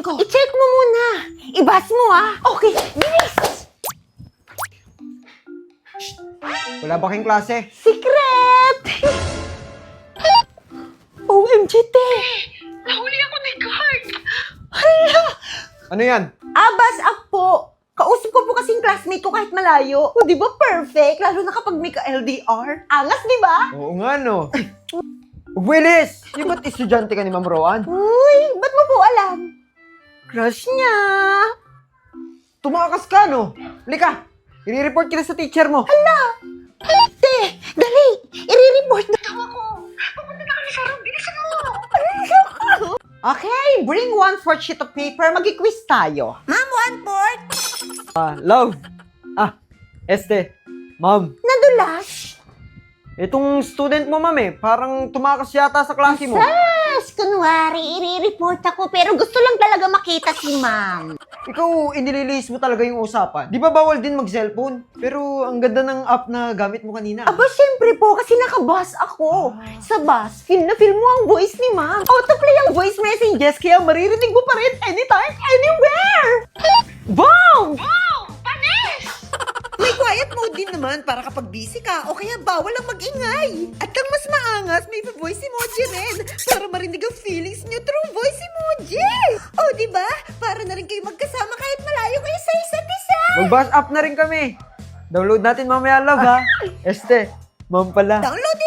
ko. I-check mo muna. Ibas mo Okay, bilis. Wala ba kayong klase? Secret! OMG, te. Nahuli ako ni Clark! Hala! Ano yan? Abas up po. Kausap ko po kasing classmate ko kahit malayo. O, di ba perfect? Lalo na kapag may ka-LDR. Angas, di ba? Oo nga, no. Willis! Yung ba't estudyante ka ni Ma'am Roan? Uy, ba't mo po alam? Crush niya. Tumakas ka, no? Halika! I-report kita sa teacher mo. Te, dali. I-report na. Tawa ko! Pupunta na kami sa room! Bilisan mo! Okay, bring 1/4 sheet of paper. Mag-quiz tayo. Ma'am, 1/4? Love! Ma'am. Nadulas. Itong student mo, ma'am parang tumakas yata sa klase mo. Yes, kunwari, i-report ako pero gusto lang talaga makita si ma'am. Ikaw, inililis mo talaga yung usapan. Di ba bawal din mag-cellphone? Pero ang ganda ng app na gamit mo kanina. Aba, syempre po, kasi naka-bus ako. Sa bus, feel na feel mo ang voice ni ma'am. Autoplay ang voice messages, kaya maririnig mo pa rin anytime, anywhere. Boom! Wow! Panis! May quiet mode din naman para kapag busy ka o kaya bawal ang mag-ingay. At ang mas maangas, may voice emoji rin para marinig ang feelings niyo through voice emoji. O, di ba? Para na rin kayo magkasama kahit malayo kayo sa isa't isa. Mag-bus up na rin kami. Download natin mamaya, love, ha? Ma'am pala. Download